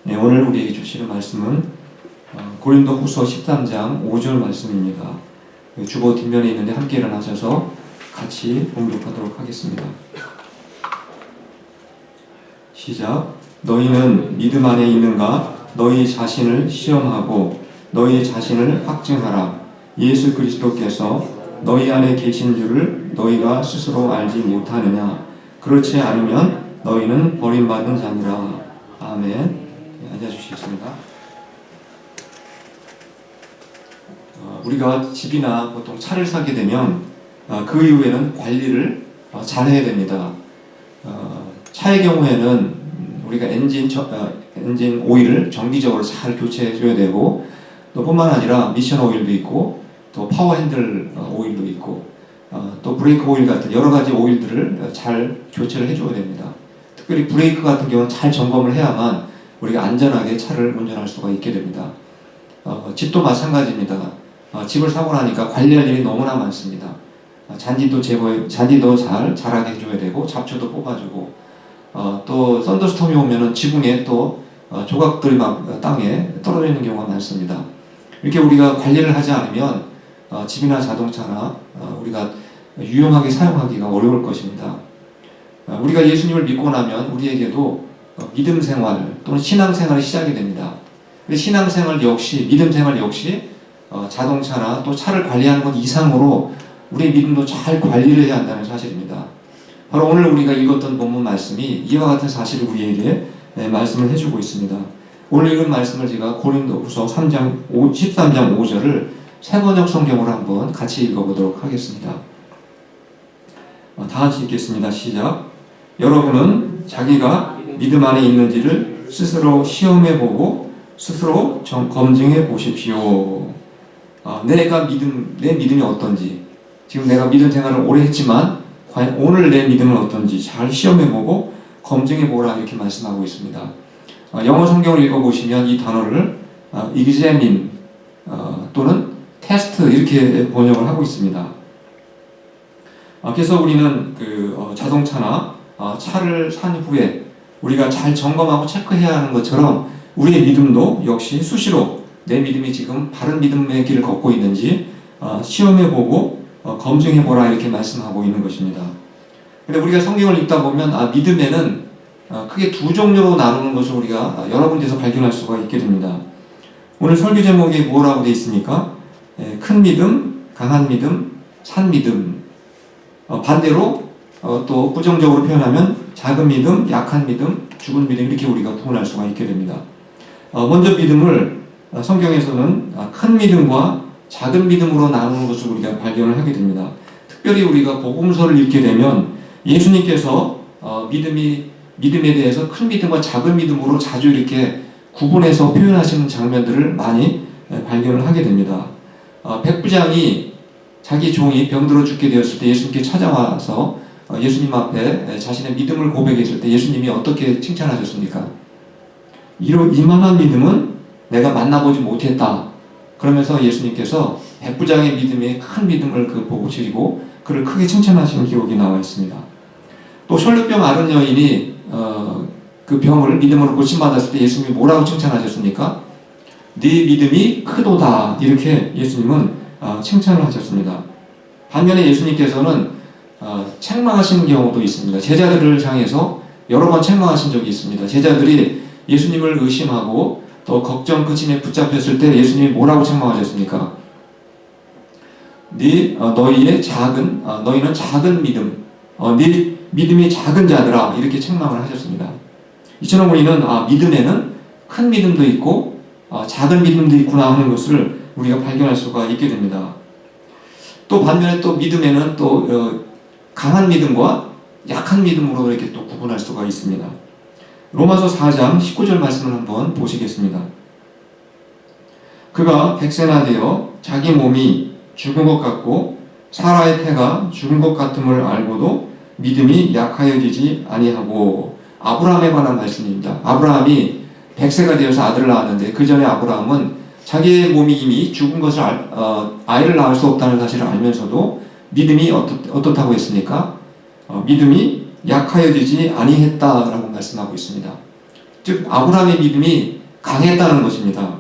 네, 오늘 우리에게 주시는 말씀은 고린도후서 13장 5절 말씀입니다. 주보 뒷면에 있는데 함께 일어나셔서 같이 봉독하도록 하겠습니다. 시작. 너희는 믿음 안에 있는가? 너희 자신을 시험하고 너희 자신을 확증하라. 예수 그리스도께서 너희 안에 계신 줄을 너희가 스스로 알지 못하느냐? 그렇지 않으면 너희는 버림받은 자니라. 아멘. 앉아주시겠습니다. 우리가 집이나 보통 차를 사게 되면 그 이후에는 관리를 잘 해야 됩니다. 차의 경우에는 우리가 엔진 오일을 정기적으로 잘 교체해 줘야 되고, 또 뿐만 아니라 미션 오일도 있고, 또 파워 핸들 오일도 있고, 또 브레이크 오일 같은 여러 가지 오일들을 잘 교체를 해줘야 됩니다. 특별히 브레이크 같은 경우는 잘 점검을 해야만 우리가 안전하게 차를 운전할 수가 있게 됩니다. 집도 마찬가지입니다. 집을 사고 나니까 관리할 일이 너무나 많습니다. 잔디도 자라게 해줘야 되고, 잡초도 뽑아주고, 또 썬더스톰이 오면은 지붕에 또 조각들이 막 땅에 떨어져 있는 경우가 많습니다. 이렇게 우리가 관리를 하지 않으면 집이나 자동차나 우리가 유용하게 사용하기가 어려울 것입니다. 우리가 예수님을 믿고 나면 우리에게도 믿음 생활 또는 신앙 생활이 시작이 됩니다. 신앙 생활 역시, 믿음 생활 역시 자동차나 또 차를 관리하는 것 이상으로 우리의 믿음도 잘 관리를 해야 한다는 사실입니다. 바로 오늘 우리가 읽었던 본문 말씀이 이와 같은 사실을 우리에게 말씀을 해주고 있습니다. 오늘 읽은 말씀을 제가 고린도후서 13장 5절을 새번역 성경으로 한번 같이 읽어보도록 하겠습니다. 다 같이 읽겠습니다. 시작. 여러분은 자기가 믿음 안에 있는지를 스스로 시험해보고 스스로 검증해 보십시오. 내 믿음이 어떤지, 지금 내가 믿음 생활을 오래 했지만 과연 오늘 내 믿음은 어떤지 잘 시험해보고 검증해보라, 이렇게 말씀하고 있습니다. 영어 성경을 읽어보시면 이 단어를 examine 또는 test 이렇게 번역을 하고 있습니다. 그래서 우리는 자동차나 차를 산 후에 우리가 잘 점검하고 체크해야 하는 것처럼 우리의 믿음도 역시 수시로 내 믿음이 지금 바른 믿음의 길을 걷고 있는지 시험해보고 검증해보라, 이렇게 말씀하고 있는 것입니다. 근데 우리가 성경을 읽다 보면 믿음에는 크게 두 종류로 나누는 것을 우리가 여러 군데서 발견할 수가 있게 됩니다. 오늘 설교 제목이 뭐라고 되어 있습니까? 큰 믿음, 강한 믿음, 산 믿음. 반대로 또 부정적으로 표현하면 작은 믿음, 약한 믿음, 죽은 믿음, 이렇게 우리가 구분할 수가 있게 됩니다. 먼저 믿음을 성경에서는 큰 믿음과 작은 믿음으로 나누는 것을 우리가 발견을 하게 됩니다. 특별히 우리가 복음서를 읽게 되면 예수님께서 믿음에 대해서 큰 믿음과 작은 믿음으로 자주 이렇게 구분해서 표현하시는 장면들을 많이 발견을 하게 됩니다. 백부장이 자기 종이 병들어 죽게 되었을 때 예수님께 찾아와서 예수님 앞에 자신의 믿음을 고백했을 때 예수님이 어떻게 칭찬하셨습니까? 이만한 믿음은 내가 만나보지 못했다. 그러면서 예수님께서 백부장의 믿음에 큰 믿음을 보시고 그를 크게 칭찬하시는 기록이 나와 있습니다. 또 혈루병 앓은 여인이 그 병을 믿음으로 고침받았을 때 예수님이 뭐라고 칭찬하셨습니까? 네 믿음이 크도다, 이렇게 예수님은 칭찬을 하셨습니다. 반면에 예수님께서는 책망하시는 경우도 있습니다. 제자들을 향해서 여러 번 책망하신 적이 있습니다. 제자들이 예수님을 의심하고 또 걱정 끝임에 붙잡혔을 때 예수님이 뭐라고 책망하셨습니까? 너희는 작은 믿음, 네 믿음이 작은 자들아, 이렇게 책망을 하셨습니다. 이처럼 우리는 믿음에는 큰 믿음도 있고 작은 믿음도 있구나 하는 것을 우리가 발견할 수가 있게 됩니다. 또 반면에 또 믿음에는 또 강한 믿음과 약한 믿음으로 이렇게 또 구분할 수가 있습니다. 로마서 4장 19절 말씀을 한번 보시겠습니다. 그가 백세나 되어 자기 몸이 죽은 것 같고 사라의 태가 죽은 것 같음을 알고도 믿음이 약하여지지 아니하고, 아브라함에 관한 말씀입니다. 아브라함이 100세가 되어서 아들을 낳았는데 그 전에 아브라함은 자기의 몸이 이미 죽은 것을 아이를 낳을 수 없다는 사실을 알면서도 믿음이 어떻다고 했습니까? 믿음이 약하여지지 아니했다라고 말씀하고 있습니다. 즉 아브라함의 믿음이 강했다는 것입니다.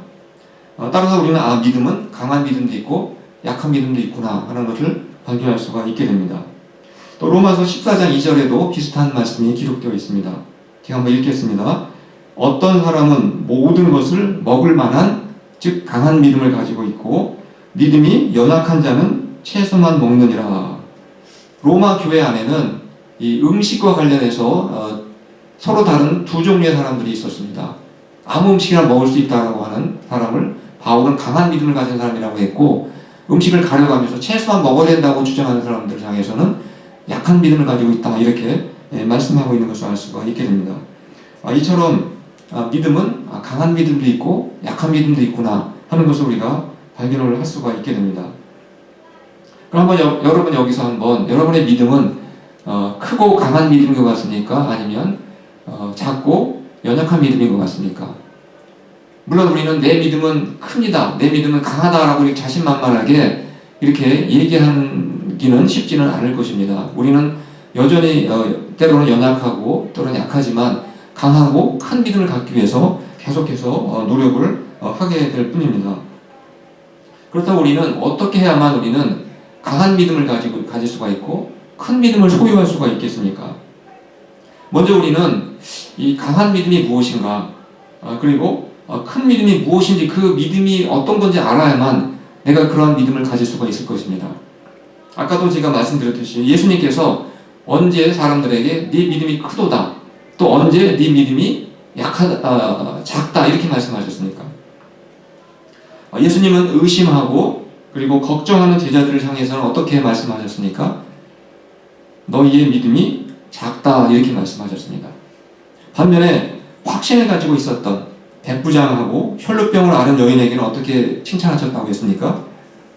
따라서 우리는 믿음은 강한 믿음도 있고 약한 믿음도 있구나 하는 것을 발견할 수가 있게 됩니다. 또 로마서 14장 2절에도 비슷한 말씀이 기록되어 있습니다. 제가 한번 읽겠습니다. 어떤 사람은 모든 것을 먹을 만한 즉 강한 믿음을 가지고 있고 믿음이 연약한 자는 채소만 먹느니라. 로마 교회 안에는 이 음식과 관련해서 서로 다른 두 종류의 사람들이 있었습니다. 아무 음식이나 먹을 수 있다고 하는 사람을 바울은 강한 믿음을 가진 사람이라고 했고, 음식을 가려가면서 채소만 먹어야 된다고 주장하는 사람들 향해서는 약한 믿음을 가지고 있다, 이렇게 말씀하고 있는 것을 알 수가 있게 됩니다. 이처럼 믿음은 강한 믿음도 있고 약한 믿음도 있구나 하는 것을 우리가 발견을 할 수가 있게 됩니다. 그럼 한번 여러분 여기서 한번 여러분의 믿음은 크고 강한 믿음인 것 같습니까? 아니면 작고 연약한 믿음인 것 같습니까? 물론 우리는 내 믿음은 큽니다, 내 믿음은 강하다라고 이렇게 자신만만하게 이렇게 얘기하기는 쉽지는 않을 것입니다. 우리는 여전히 때로는 연약하고 또는 약하지만 강하고 큰 믿음을 갖기 위해서 계속해서 노력을 하게 될 뿐입니다. 그렇다고 우리는 어떻게 해야만 우리는 강한 믿음을 가질 수가 있고 큰 믿음을 소유할 수가 있겠습니까? 먼저 우리는 이 강한 믿음이 무엇인가, 그리고 큰 믿음이 무엇인지, 그 믿음이 어떤 건지 알아야만 내가 그러한 믿음을 가질 수가 있을 것입니다. 아까도 제가 말씀드렸듯이 예수님께서 언제 사람들에게 네 믿음이 크도다, 또 언제 네 믿음이 작다 이렇게 말씀하셨습니까? 예수님은 의심하고 그리고 걱정하는 제자들을 향해서는 어떻게 말씀하셨습니까? 너희의 믿음이 작다 이렇게 말씀하셨습니다. 반면에 확신을 가지고 있었던 백부장하고 혈루병을 앓은 여인에게는 어떻게 칭찬하셨다고 했습니까?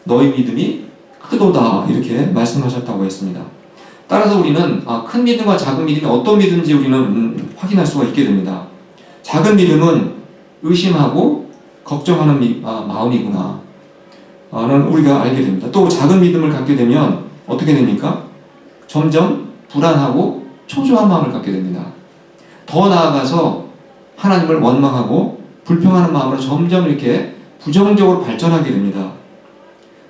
너희 믿음이 크도다 이렇게 말씀하셨다고 했습니다. 따라서 우리는 큰 믿음과 작은 믿음이 어떤 믿음인지 우리는 확인할 수가 있게 됩니다. 작은 믿음은 의심하고 걱정하는 마음이구나 는 우리가 알게 됩니다. 또 작은 믿음을 갖게 되면 어떻게 됩니까? 점점 불안하고 초조한 마음을 갖게 됩니다. 더 나아가서 하나님을 원망하고 불평하는 마음으로 점점 이렇게 부정적으로 발전하게 됩니다.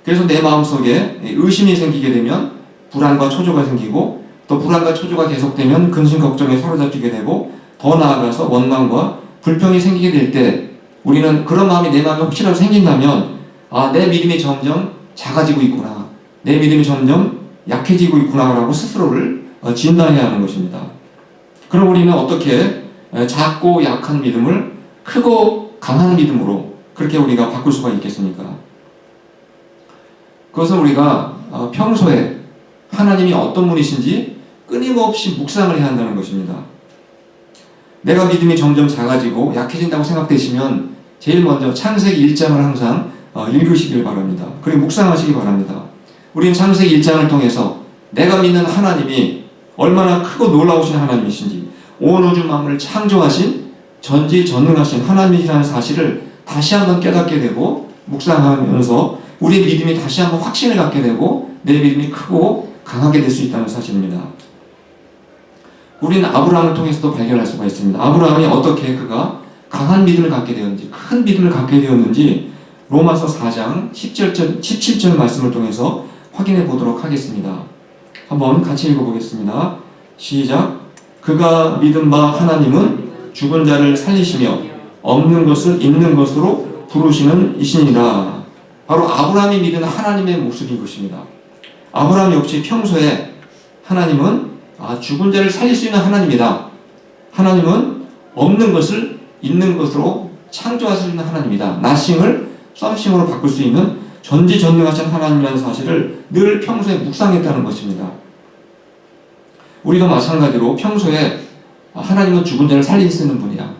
그래서 내 마음속에 의심이 생기게 되면 불안과 초조가 생기고, 또 불안과 초조가 계속되면 근심 걱정에 사로잡히게 되고, 더 나아가서 원망과 불평이 생기게 될 때 우리는 그런 마음이 내 마음에 혹시라도 생긴다면 내 믿음이 점점 작아지고 있구나, 내 믿음이 점점 약해지고 있구나 라고 스스로를 진단해야 하는 것입니다. 그럼 우리는 어떻게 작고 약한 믿음을 크고 강한 믿음으로 그렇게 우리가 바꿀 수가 있겠습니까? 그것은 우리가 평소에 하나님이 어떤 분이신지 끊임없이 묵상을 해야 한다는 것입니다. 내가 믿음이 점점 작아지고 약해진다고 생각되시면 제일 먼저 창세기 1장을 항상 읽으시길 바랍니다. 그리고 묵상하시기 바랍니다. 우리는 창세기 1장을 통해서 내가 믿는 하나님이 얼마나 크고 놀라우신 하나님이신지, 온 우주 만물을 창조하신 전지전능하신 하나님이라는 사실을 다시 한번 깨닫게 되고 묵상하면서 우리의 믿음이 다시 한번 확신을 갖게 되고 내 믿음이 크고 강하게 될 수 있다는 사실입니다. 우리는 아브라함을 통해서도 발견할 수가 있습니다. 아브라함이 어떻게 그가 강한 믿음을 갖게 되었는지, 큰 믿음을 갖게 되었는지 로마서 4장 17절 말씀을 통해서 확인해 보도록 하겠습니다. 한번 같이 읽어보겠습니다. 시작. 그가 믿은 바 하나님은 죽은 자를 살리시며 없는 것을 있는 것으로 부르시는 이시니라. 바로 아브라함이 믿은 하나님의 모습인 것입니다. 아브라함 역시 평소에 하나님은 죽은 자를 살릴 수 있는 하나님이다, 하나님은 없는 것을 있는 것으로 창조할 수 있는 하나님이다, nothing을 something으로 바꿀 수 있는 전지전능하신 하나님이라는 사실을 늘 평소에 묵상했다는 것입니다. 우리도 마찬가지로 평소에 하나님은 죽은 자를 살릴 수 있는 분이야,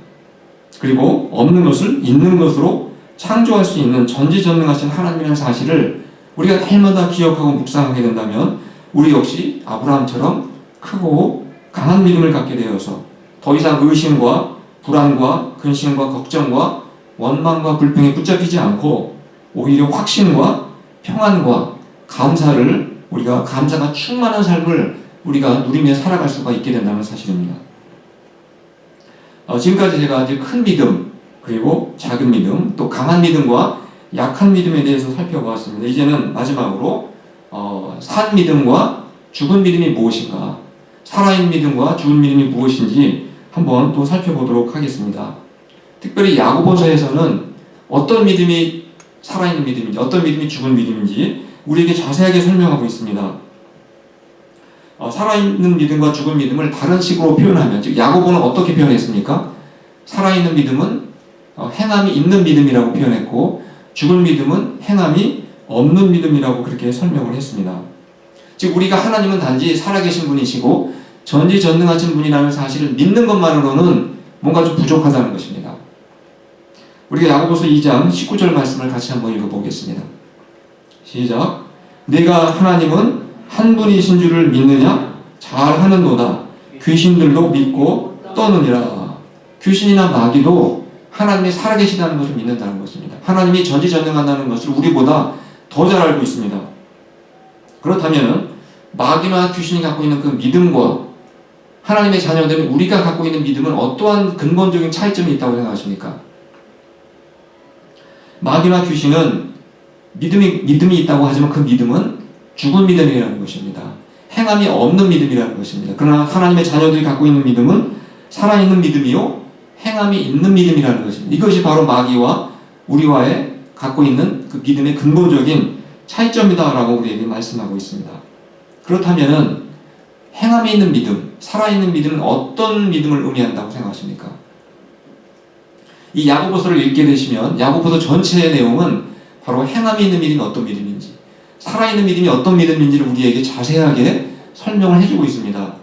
그리고 없는 것을 있는 것으로 창조할 수 있는 전지전능하신 하나님이라는 사실을 우리가 날마다 기억하고 묵상하게 된다면 우리 역시 아브라함처럼 크고 강한 믿음을 갖게 되어서 더 이상 의심과 불안과 근심과 걱정과 원망과 불평에 붙잡히지 않고 오히려 확신과 평안과 감사를, 우리가 감사가 충만한 삶을 우리가 누리며 살아갈 수가 있게 된다는 사실입니다. 지금까지 제가 이제 큰 믿음, 그리고 작은 믿음, 또 강한 믿음과 약한 믿음에 대해서 살펴보았습니다. 이제는 마지막으로 산 믿음과 죽은 믿음이 무엇인가, 살아있는 믿음과 죽은 믿음이 무엇인지 한번 또 살펴보도록 하겠습니다. 특별히 야고보서에서는 어떤 믿음이 살아있는 믿음인지, 어떤 믿음이 죽은 믿음인지 우리에게 자세하게 설명하고 있습니다. 살아있는 믿음과 죽은 믿음을 다른 식으로 표현하면, 즉 야고보는 어떻게 표현했습니까? 살아있는 믿음은 행함이 있는 믿음이라고 표현했고, 죽은 믿음은 행함이 없는 믿음이라고 그렇게 설명을 했습니다. 즉 우리가 하나님은 단지 살아계신 분이시고 전지전능하신 분이라는 사실을 믿는 것만으로는 뭔가 좀 부족하다는 것입니다. 우리가 야고보서 2장 19절 말씀을 같이 한번 읽어보겠습니다. 시작. 내가 하나님은 한 분이신 줄을 믿느냐? 잘하는도다. 귀신들도 믿고 떠느니라. 귀신이나 마귀도 하나님이 살아계시다는 것을 믿는다는 것입니다. 하나님이 전지전능하다는 것을 우리보다 더 잘 알고 있습니다. 그렇다면 마귀나 귀신이 갖고 있는 그 믿음과 하나님의 자녀들은 우리가 갖고 있는 믿음은 어떠한 근본적인 차이점이 있다고 생각하십니까? 마귀나 귀신은 믿음이 있다고 하지만 그 믿음은 죽은 믿음이라는 것입니다. 행함이 없는 믿음이라는 것입니다. 그러나 하나님의 자녀들이 갖고 있는 믿음은 살아있는 믿음이요 행함이 있는 믿음이라는 것입니다. 이것이 바로 마귀와 우리와의 갖고 있는 그 믿음의 근본적인 차이점이다라고 우리에게 말씀하고 있습니다. 그렇다면 행함이 있는 믿음, 살아있는 믿음은 어떤 믿음을 의미한다고 생각하십니까? 이 야고보서를 읽게 되시면 야고보서 전체의 내용은 바로 행함이 있는 믿음이 어떤 믿음인지, 살아있는 믿음이 어떤 믿음인지를 우리에게 자세하게 설명을 해주고 있습니다.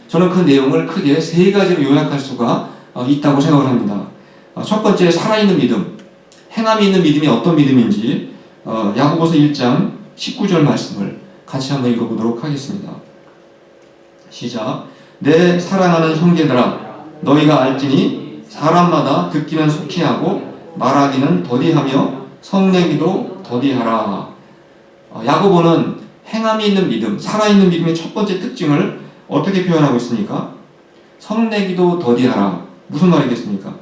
저는 그 내용을 크게 세 가지로 요약할 수가 있다고 생각을 합니다. 첫 번째, 살아있는 믿음, 행함이 있는 믿음이 어떤 믿음인지 야고보서 1장 19절 말씀을 같이 한번 읽어보도록 하겠습니다. 시작. 내 사랑하는 형제들아, 너희가 알지니 사람마다 듣기는 속히 하고 말하기는 더디하며 성내기도 더디하라. 야고보는 행함이 있는 믿음, 살아있는 믿음의 첫 번째 특징을 어떻게 표현하고 있습니까? 성내기도 더디하라. 무슨 말이겠습니까?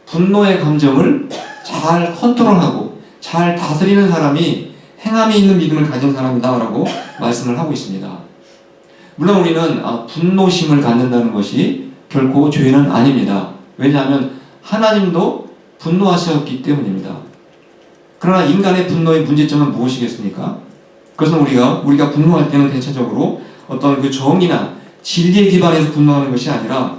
분노의 감정을 잘 컨트롤하고 잘 다스리는 사람이 행함이 있는 믿음을 가진 사람이다 라고 말씀을 하고 있습니다. 물론 우리는 분노심을 갖는다는 것이 결코 죄는 아닙니다. 왜냐하면 하나님도 분노하셨기 때문입니다. 그러나 인간의 분노의 문제점은 무엇이겠습니까? 그것은 우리가 분노할 때는 대체적으로 어떤 그 정의나 진리에 기반해서 분노하는 것이 아니라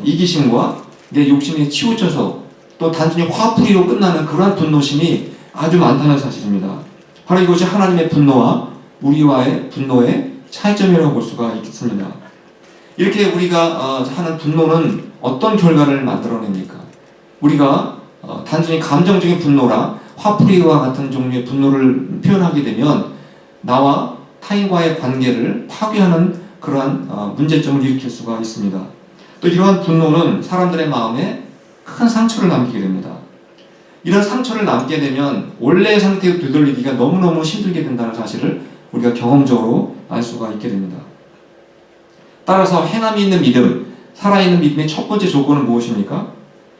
이기심과 내 욕심에 치우쳐서 또 단순히 화풀이로 끝나는 그러한 분노심이 아주 많다는 사실입니다. 바로 이것이 하나님의 분노와 우리와의 분노의 차이점이라고 볼 수가 있습니다. 이렇게 우리가 하는 분노는 어떤 결과를 만들어냅니까? 우리가 단순히 감정적인 분노라 화풀이와 같은 종류의 분노를 표현하게 되면 나와 타인과의 관계를 파괴하는 그러한 문제점을 일으킬 수가 있습니다. 또 이러한 분노는 사람들의 마음에 큰 상처를 남기게 됩니다. 이런 상처를 남게 되면 원래의 상태로 되돌리기가 너무너무 힘들게 된다는 사실을 우리가 경험적으로 알 수가 있게 됩니다. 따라서 행함이 있는 믿음, 살아있는 믿음의 첫 번째 조건은 무엇입니까?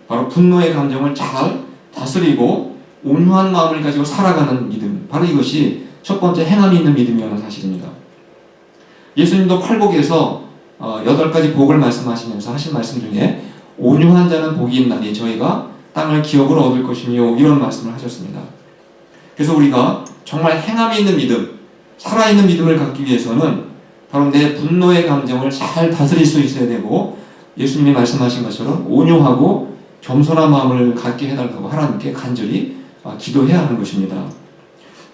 바로 분노의 감정을 잘 다스리고 온유한 마음을 가지고 살아가는 믿음, 바로 이것이 첫 번째 행함이 있는 믿음이라는 사실입니다. 예수님도 팔복에서 8가지 복을 말씀하시면서 하신 말씀 중에 온유한 자는 복이 있나니 저희가 땅을 기업으로 얻을 것이며 이런 말씀을 하셨습니다. 그래서 우리가 정말 행함이 있는 믿음, 살아있는 믿음을 갖기 위해서는 바로 내 분노의 감정을 잘 다스릴 수 있어야 되고 예수님이 말씀하신 것처럼 온유하고 겸손한 마음을 갖게 해달라고 하나님께 간절히 기도해야 하는 것입니다.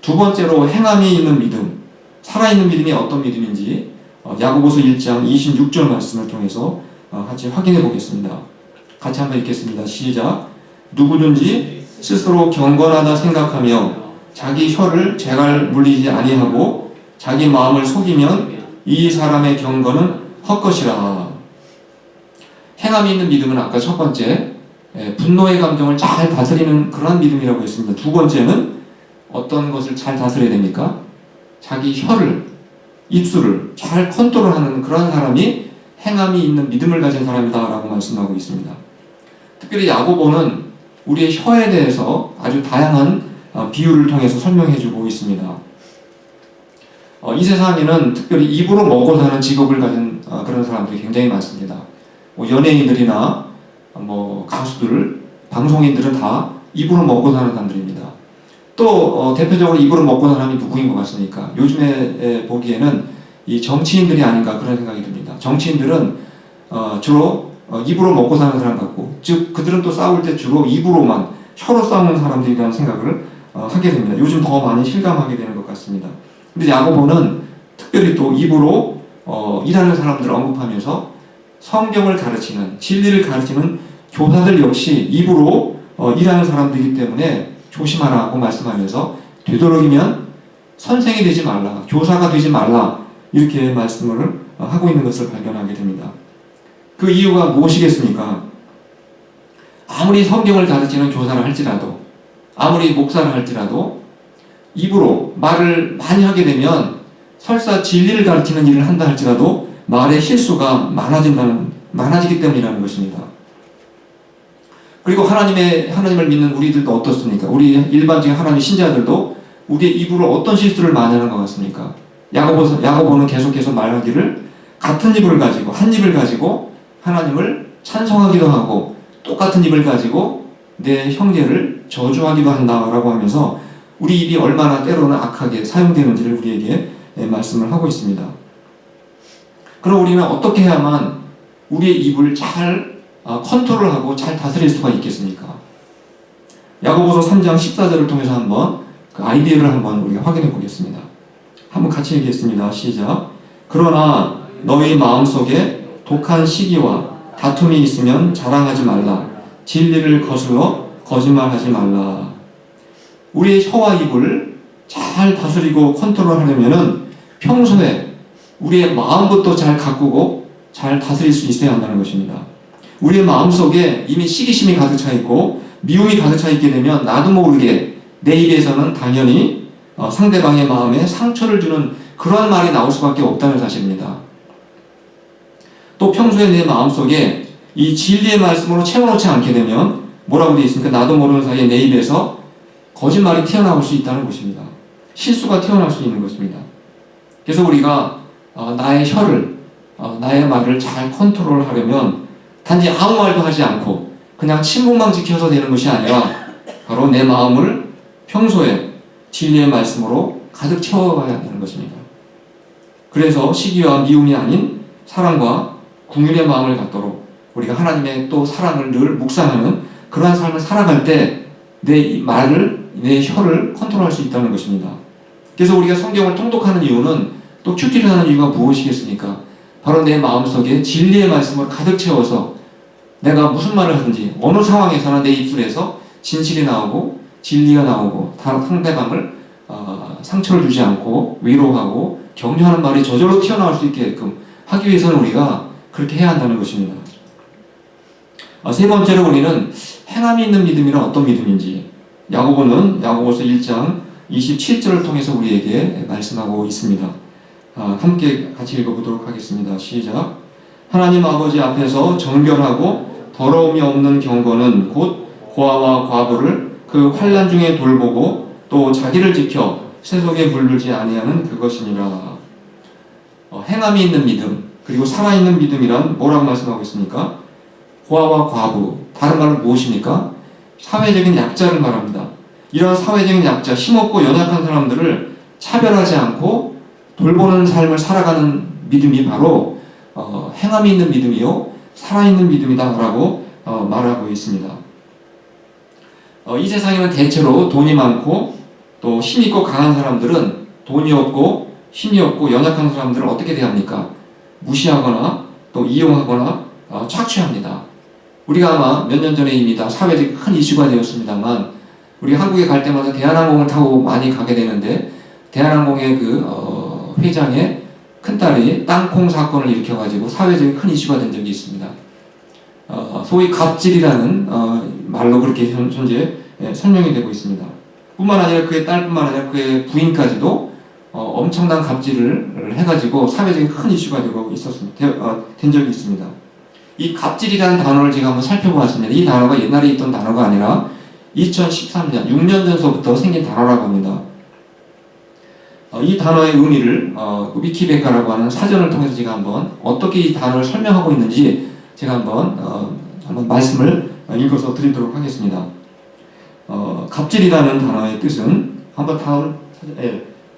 두 번째로 행함이 있는 믿음, 살아있는 믿음이 어떤 믿음인지 야고보서 1장 26절 말씀을 통해서 같이 확인해 보겠습니다. 같이 한번 읽겠습니다. 시작. 누구든지 스스로 경건하다 생각하며 자기 혀를 재갈 물리지 아니하고 자기 마음을 속이면 이 사람의 경건은 헛것이라. 행함이 있는 믿음은 아까 첫 번째 분노의 감정을 잘 다스리는 그러한 믿음이라고 했습니다. 두 번째는 어떤 것을 잘 다스려야 됩니까? 자기 혀를, 입술을 잘 컨트롤하는 그러한 사람이 행함이 있는 믿음을 가진 사람이다 라고 말씀하고 있습니다. 특별히 야고보는 우리의 혀에 대해서 아주 다양한 비유를 통해서 설명해주고 있습니다. 이 세상에는 특별히 입으로 먹고 사는 직업을 가진 그런 사람들이 굉장히 많습니다. 뭐 연예인들이나 뭐 가수들, 방송인들은 다 입으로 먹고 사는 사람들입니다. 또 대표적으로 입으로 먹고 사는 사람이 누구인 것 같습니까? 요즘에 보기에는 이 정치인들이 아닌가 그런 생각이 듭니다. 정치인들은 주로 입으로 먹고 사는 사람 같고, 즉 그들은 또 싸울 때 주로 입으로만, 혀로 싸우는 사람들이라는 생각을 하게 됩니다. 요즘 더 많이 실감하게 되는 것 같습니다. 근데 야고보는 특별히 또 입으로 일하는 사람들을 언급하면서 성경을 가르치는, 진리를 가르치는 교사들 역시 입으로 일하는 사람들이기 때문에 조심하라고 말씀하면서 되도록이면 선생이 되지 말라, 교사가 되지 말라, 이렇게 말씀을 하고 있는 것을 발견하게 됩니다. 그 이유가 무엇이겠습니까? 아무리 성경을 가르치는 교사를 할지라도, 아무리 목사를 할지라도 입으로 말을 많이 하게 되면 설사 진리를 가르치는 일을 한다 할지라도 말의 실수가 많아지기 때문이라는 것입니다. 그리고 하나님을 믿는 우리들도 어떻습니까? 우리 일반적인 하나님 신자들도 우리의 입으로 어떤 실수를 많이 하는 것 같습니까? 야고보는 계속해서 말하기를 같은 입을 가지고, 한 입을 가지고 하나님을 찬송하기도 하고 똑같은 입을 가지고 내 형제를 저주하기도 한다라고 하면서 우리 입이 얼마나 때로는 악하게 사용되는지를 우리에게 말씀을 하고 있습니다. 그럼 우리는 어떻게 해야만 우리의 입을 잘 컨트롤하고 잘 다스릴 수가 있겠습니까? 야고보서 3장 14절을 통해서 한번 그 아이디어를 한번 우리가 확인해 보겠습니다. 한번 같이 얘기했습니다. 시작. 그러나 너희 마음속에 독한 시기와 다툼이 있으면 자랑하지 말라. 진리를 거슬러 거짓말하지 말라. 우리의 혀와 입을 잘 다스리고 컨트롤하려면은 평소에 우리의 마음부터 잘 가꾸고 잘 다스릴 수 있어야 한다는 것입니다. 우리의 마음속에 이미 시기심이 가득 차 있고 미움이 가득 차 있게 되면 나도 모르게 내 입에서는 당연히 상대방의 마음에 상처를 주는 그러한 말이 나올 수밖에 없다는 사실입니다. 또 평소에 내 마음속에 이 진리의 말씀으로 채워놓지 않게 되면 뭐라고 되어 있습니까? 나도 모르는 사이에 내 입에서 거짓말이 튀어나올 수 있다는 것입니다. 실수가 튀어나올 수 있는 것입니다. 그래서 우리가 나의 혀를, 나의 말을 잘 컨트롤하려면 단지 아무 말도 하지 않고 그냥 침묵만 지켜서 되는 것이 아니라 바로 내 마음을 평소에 진리의 말씀으로 가득 채워가야 한다는 것입니다. 그래서 시기와 미움이 아닌 사랑과 긍휼의 마음을 갖도록 우리가 하나님의 또 사랑을 늘 묵상하는 그러한 삶을 살아갈 때 내 말을, 내 혀를 컨트롤할 수 있다는 것입니다. 그래서 우리가 성경을 통독하는 이유는, 또 큐티를 하는 이유가 무엇이겠습니까? 바로 내 마음속에 진리의 말씀을 가득 채워서 내가 무슨 말을 하든지 어느 상황에서나 내 입술에서 진실이 나오고 진리가 나오고 상대방을 상처를 주지 않고 위로하고 격려하는 말이 저절로 튀어나올 수 있게끔 하기 위해서는 우리가 그렇게 해야 한다는 것입니다. 세 번째로 우리는 행함이 있는 믿음이란 어떤 믿음인지 야고보는 야고보서 1장 27절을 통해서 우리에게 말씀하고 있습니다. 함께 같이 읽어보도록 하겠습니다. 시작. 하나님 아버지 앞에서 정결하고 더러움이 없는 경건은 곧 고아와 과부를 그 환난 중에 돌보고 또 자기를 지켜 세속에 물들지 아니하는 그것이니라. 행함이 있는 믿음, 그리고 살아있는 믿음이란 뭐라고 말씀하고 있습니까? 고아와 과부, 다른 말로 무엇입니까? 사회적인 약자를 말합니다. 이런 사회적인 약자, 힘없고 연약한 사람들을 차별하지 않고 돌보는 삶을 살아가는 믿음이 바로 행함이 있는 믿음이요 살아있는 믿음이다 라고 말하고 있습니다. 이 세상에는 대체로 돈이 많고 또 힘있고 강한 사람들은 돈이 없고 힘이 없고 연약한 사람들을 어떻게 대합니까? 무시하거나 또 이용하거나 착취합니다. 우리가 아마 몇 년 전에 이미 다 사회적 큰 이슈가 되었습니다만, 우리 한국에 갈 때마다 대한항공을 타고 많이 가게 되는데, 대한항공의 그 회장의 큰딸이 땅콩 사건을 일으켜가지고 사회적인 큰 이슈가 된 적이 있습니다. 소위 갑질이라는 말로 그렇게 현재 설명이 되고 있습니다. 뿐만 아니라 그의 딸뿐만 아니라 그의 부인까지도 엄청난 갑질을 해가지고 사회적인 큰 이슈가 되고 있었습니다. 된 적이 있습니다. 이 갑질이라는 단어를 제가 한번 살펴보았습니다. 이 단어가 옛날에 있던 단어가 아니라 2013년, 6년 전서부터 생긴 단어라고 합니다. 이 단어의 의미를 위키백과라고 하는 사전을 통해서 제가 한번 어떻게 이 단어를 설명하고 있는지 제가 한번 말씀을 읽어서 드리도록 하겠습니다. 갑질이라는 단어의 뜻은 한번 다음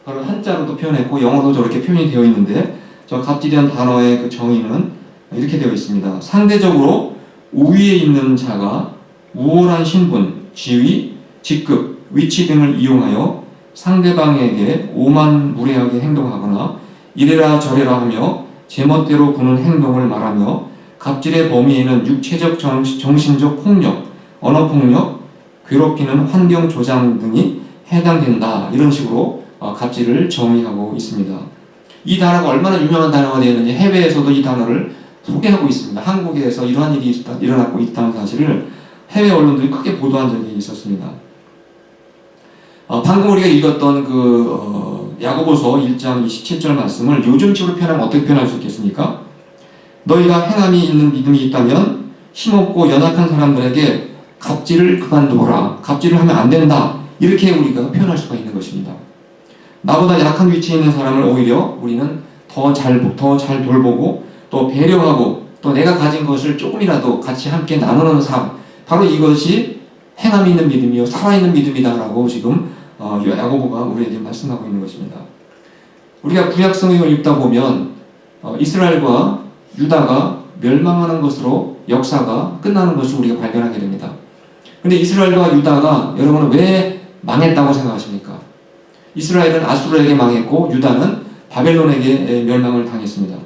바로 한자로도 표현했고 영어도 저렇게 표현이 되어 있는데 저 갑질이라는 단어의 그 정의는 이렇게 되어 있습니다. 상대적으로 우위에 있는 자가 우월한 신분, 지위, 직급, 위치 등을 이용하여 상대방에게 오만무례하게 행동하거나 이래라 저래라 하며 제멋대로 구는 행동을 말하며 갑질의 범위에는 육체적, 정신적 폭력, 언어폭력, 괴롭히는 환경 조장 등이 해당된다. 이런 식으로 갑질을 정의하고 있습니다. 이 단어가 얼마나 유명한 단어가 되었는지 해외에서도 이 단어를 소개하고 있습니다. 한국에서 이러한 일이 일어나고 있다는 사실을 해외 언론들이 크게 보도한 적이 있었습니다. 방금 우리가 읽었던 야고보서 1장 27절 말씀을 요즘식으로 표현하면 어떻게 표현할 수 있겠습니까? 너희가 행함이 있는 믿음이 있다면 힘없고 연약한 사람들에게 갑질을 그만두어라. 갑질을 하면 안 된다. 이렇게 우리가 표현할 수가 있는 것입니다. 나보다 약한 위치에 있는 사람을 오히려 우리는 더 잘 돌보고 또 배려하고 또 내가 가진 것을 조금이라도 같이 함께 나누는 삶, 바로 이것이 행함이 있는 믿음이요 살아있는 믿음이다라고 지금 야고보가 우리에게 말씀하고 있는 것입니다. 우리가 구약 성경을 읽다 보면 이스라엘과 유다가 멸망하는 것으로 역사가 끝나는 것을 우리가 발견하게 됩니다. 근데 이스라엘과 유다가 여러분은 왜 망했다고 생각하십니까? 이스라엘은 아수르에게 망했고 유다는 바벨론에게 멸망을 당했습니다.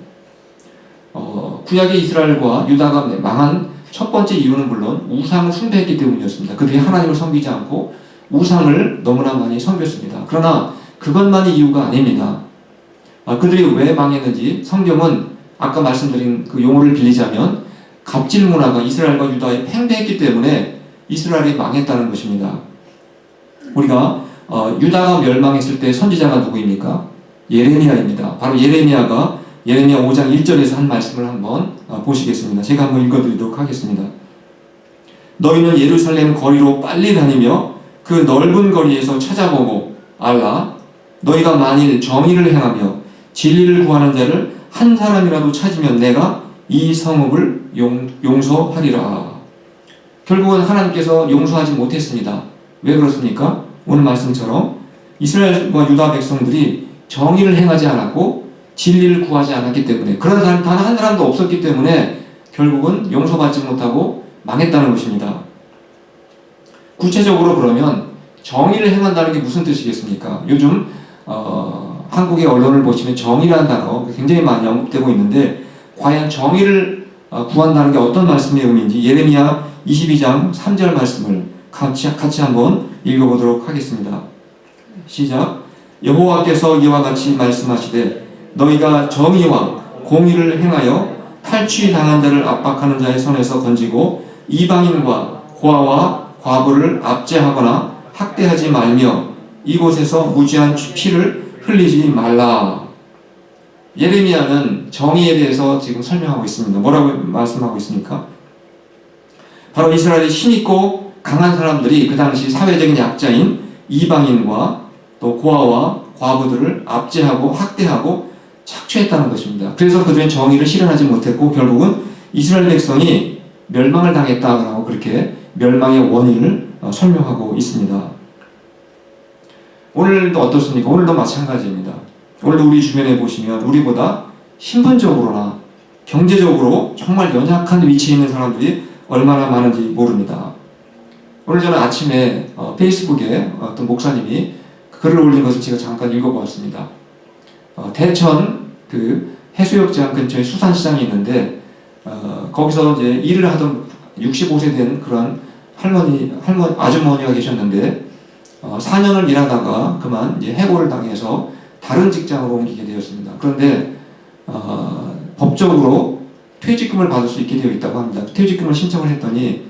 구약의 이스라엘과 유다가 망한 첫 번째 이유는 물론 우상을 숭배했기 때문이었습니다. 그들이 하나님을 섬기지 않고 우상을 너무나 많이 섬겼습니다. 그러나 그것만이 이유가 아닙니다. 그들이 왜 망했는지 성경은 아까 말씀드린 그 용어를 빌리자면 갑질 문화가 이스라엘과 유다에 팽배했기 때문에 이스라엘이 망했다는 것입니다. 우리가 유다가 멸망했을 때 선지자가 누구입니까? 예레미야입니다. 바로 예레미야가 예레미야 5장 1절에서 한 말씀을 한번 보시겠습니다. 제가 한번 읽어드리도록 하겠습니다. 너희는 예루살렘 거리로 빨리 다니며 그 넓은 거리에서 찾아보고 알라. 너희가 만일 정의를 행하며 진리를 구하는 자를 한 사람이라도 찾으면 내가 이 성읍을 용서하리라. 결국은 하나님께서 용서하지 못했습니다. 왜 그렇습니까? 오늘 말씀처럼 이스라엘과 유다 백성들이 정의를 행하지 않았고 진리를 구하지 않았기 때문에, 그런 사람 단 한 사람도 없었기 때문에 결국은 용서받지 못하고 망했다는 것입니다. 구체적으로 그러면 정의를 행한다는 게 무슨 뜻이겠습니까? 요즘 한국의 언론을 보시면 정의라는 단어 굉장히 많이 언급되고 있는데 과연 정의를 구한다는 게 어떤 말씀의 의미인지 예레미야 22장 3절 말씀을 같이 한번 읽어보도록 하겠습니다. 시작. 여호와께서 이와 같이 말씀하시되 너희가 정의와 공의를 행하여 탈취당한 자를 압박하는 자의 손에서 건지고 이방인과 고아와 과부를 압제하거나 학대하지 말며 이곳에서 무지한 피를 흘리지 말라. 예레미야는 정의에 대해서 지금 설명하고 있습니다. 뭐라고 말씀하고 있습니까? 바로 이스라엘의 힘있고 강한 사람들이 그 당시 사회적인 약자인 이방인과 또 고아와 과부들을 압제하고 학대하고 착취했다는 것입니다. 그래서 그들은 정의를 실현하지 못했고 결국은 이스라엘 백성이 멸망을 당했다고 그렇게 멸망의 원인을 설명하고 있습니다. 오늘도 어떻습니까? 오늘도 마찬가지입니다. 오늘도 우리 주변에 보시면 우리보다 신분적으로나 경제적으로 정말 연약한 위치에 있는 사람들이 얼마나 많은지 모릅니다. 오늘 저는 아침에 페이스북에 어떤 목사님이 글을 올린 것을 제가 잠깐 읽어보았습니다. 대천 그 해수욕장 근처에 수산시장이 있는데 거기서 이제 일을 하던 65세 된 그런 아주머니가 계셨는데 4년을 일하다가 그만 이제 해고를 당해서 다른 직장으로 옮기게 되었습니다. 그런데 법적으로 퇴직금을 받을 수 있게 되어 있다고 합니다. 퇴직금을 신청을 했더니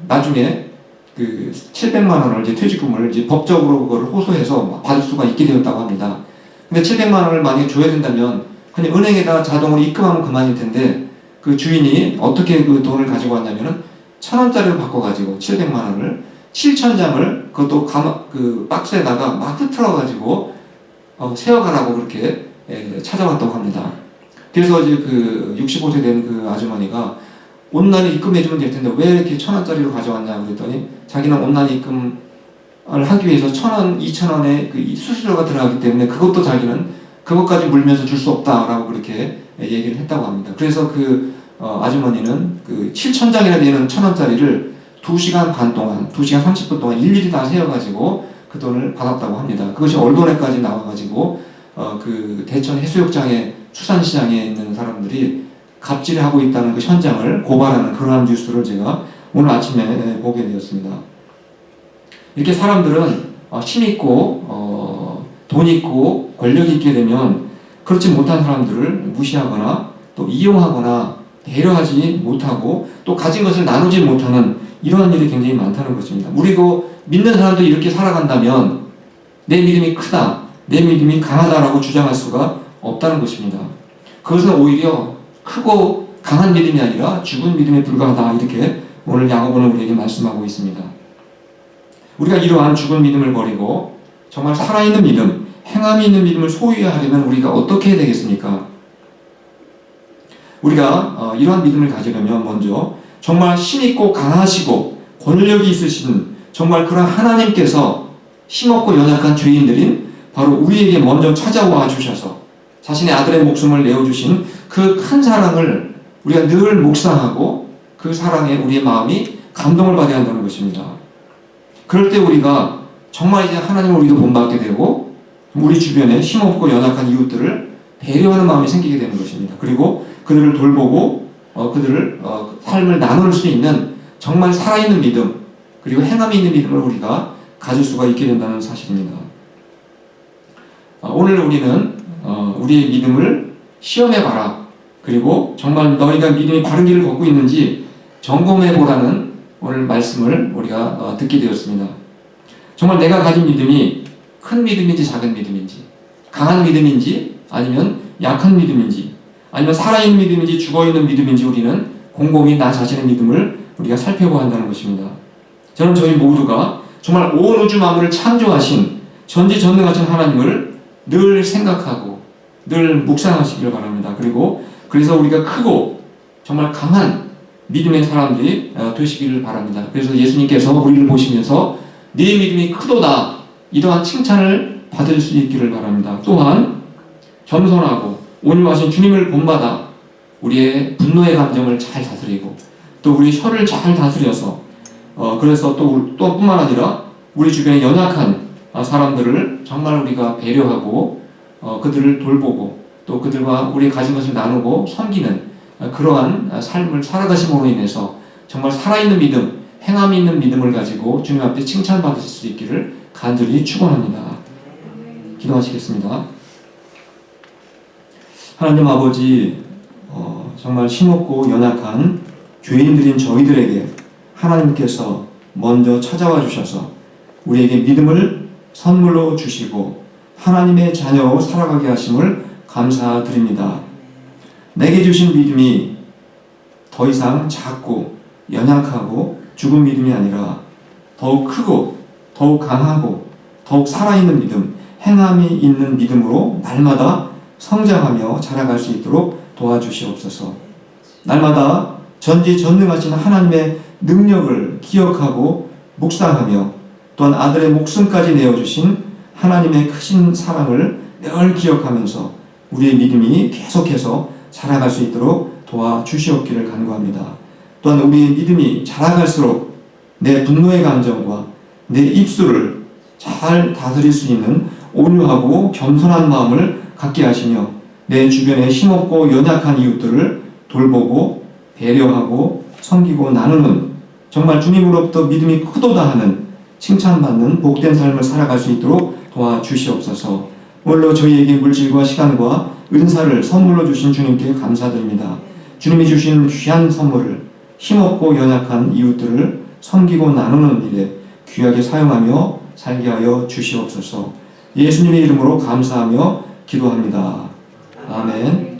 나중에 그 700만 원을 이제 퇴직금을 이제 법적으로 그걸 호소해서 받을 수가 있게 되었다고 합니다. 근데 700만 원을 만약에 줘야 된다면 그냥 은행에다 자동으로 입금하면 그만일 텐데 그 주인이 어떻게 그 돈을 가지고 왔냐면은 1,000원짜리로 바꿔가지고 700만 원을 7,000장을 그것도 그 박스에다가 막 흐트러가지고 세워가라고 그렇게 찾아왔다고 합니다. 그래서 이제 그 65세 된 그 아주머니가 온난이 입금해주면 될 텐데 왜 이렇게 1,000원짜리로 가져왔냐 그랬더니 자기는 온난이 입금을 하기 위해서 1,000원, 2,000원의 그 수수료가 들어가기 때문에 그것도 자기는 그것까지 물면서 줄 수 없다라고 그렇게 얘기를 했다고 합니다. 그래서 그 아주머니는 그 7,000장이나 되는 1,000원짜리를 2시간 반 동안, 2시간 30분 동안 일일이 다 세어가지고 그 돈을 받았다고 합니다. 그것이 언론에까지 나와가지고 그 대천 해수욕장에 수산시장에 있는 사람들이 갑질하고 있다는 그 현장을 고발하는 그러한 뉴스를 제가 오늘 아침에 보게 되었습니다. 이렇게 사람들은 힘 있고 돈 있고 권력이 있게 되면 그렇지 못한 사람들을 무시하거나 또 이용하거나 배려하지 못하고 또 가진 것을 나누지 못하는 이러한 일이 굉장히 많다는 것입니다. 우리도 믿는 사람들이 이렇게 살아간다면 내 믿음이 크다, 내 믿음이 강하다라고 주장할 수가 없다는 것입니다. 그것은 오히려 크고 강한 믿음이 아니라 죽은 믿음에 불과하다, 이렇게 오늘 야고보는 우리에게 말씀하고 있습니다. 우리가 이러한 죽은 믿음을 버리고 정말 살아있는 믿음, 행함이 있는 믿음을 소유하려면 우리가 어떻게 해야 되겠습니까? 우리가 이러한 믿음을 가지려면 먼저 정말 힘있고 강하시고 권력이 있으신 정말 그런 하나님께서 힘없고 연약한 죄인들인 바로 우리에게 먼저 찾아와 주셔서 자신의 아들의 목숨을 내어주신 그 큰 사랑을 우리가 늘 묵상하고 그 사랑에 우리의 마음이 감동을 받아야 한다는 것입니다. 그럴 때 우리가 정말 이제 하나님을 우리도 본받게 되고 우리 주변에 힘없고 연약한 이웃들을 배려하는 마음이 생기게 되는 것입니다. 그리고 그들을 돌보고 그들을 삶을 나눌 수 있는 정말 살아있는 믿음, 그리고 행함이 있는 믿음을 우리가 가질 수가 있게 된다는 사실입니다. 오늘 우리는 우리의 믿음을 시험해봐라, 그리고 정말 너희가 믿음이 바른 길을 걷고 있는지 점검해보라는 오늘 말씀을 우리가 듣게 되었습니다. 정말 내가 가진 믿음이 큰 믿음인지 작은 믿음인지, 강한 믿음인지 아니면 약한 믿음인지, 아니면 살아있는 믿음인지 죽어있는 믿음인지 우리는 곰곰이 나 자신의 믿음을 우리가 살펴보아야 한다는 것입니다. 저는 저희 모두가 정말 온 우주 만물을 창조하신 전지전능하신 하나님을 늘 생각하고 늘 묵상하시기를 바랍니다. 그래서 우리가 크고 정말 강한 믿음의 사람들이 되시기를 바랍니다. 그래서 예수님께서 우리를 보시면서 네 믿음이 크도다, 이러한 칭찬을 받을 수 있기를 바랍니다. 또한 겸손하고 온유하신 주님을 본받아 우리의 분노의 감정을 잘 다스리고 또 우리 혀를 잘 다스려서 그래서 또 뿐만 아니라 우리 주변에 연약한 사람들을 정말 우리가 배려하고 그들을 돌보고 또 그들과 우리 가진 것을 나누고 섬기는 그러한 삶을 살아가심으로 인해서 정말 살아있는 믿음, 행함이 있는 믿음을 가지고 주님 앞에 칭찬받으실 수 있기를 간절히 축원합니다. 기도하시겠습니다. 하나님 아버지, 정말 힘없고 연약한 죄인들인 저희들에게 하나님께서 먼저 찾아와 주셔서 우리에게 믿음을 선물로 주시고 하나님의 자녀로 살아가게 하심을 감사드립니다. 내게 주신 믿음이 더 이상 작고 연약하고 죽은 믿음이 아니라 더욱 크고 더욱 강하고 더욱 살아있는 믿음, 행함이 있는 믿음으로 날마다 성장하며 자라갈 수 있도록 도와주시옵소서. 날마다 전지전능하신 하나님의 능력을 기억하고 묵상하며 또한 아들의 목숨까지 내어주신 하나님의 크신 사랑을 늘 기억하면서 우리의 믿음이 계속해서 자라갈 수 있도록 도와주시옵기를 간구합니다. 또한 우리의 믿음이 자라갈수록 내 분노의 감정과 내 입술을 잘 다스릴 수 있는 온유하고 겸손한 마음을 갖게 하시며 내 주변에 힘없고 연약한 이웃들을 돌보고 배려하고 섬기고 나누는 정말 주님으로부터 믿음이 크도다 하는 칭찬받는 복된 삶을 살아갈 수 있도록 도와주시옵소서. 오늘로 저희에게 물질과 시간과 은사를 선물로 주신 주님께 감사드립니다. 주님이 주신 귀한 선물을 힘없고 연약한 이웃들을 섬기고 나누는 일에 귀하게 사용하며 살게 하여 주시옵소서. 예수님의 이름으로 감사하며 기도합니다. 아멘.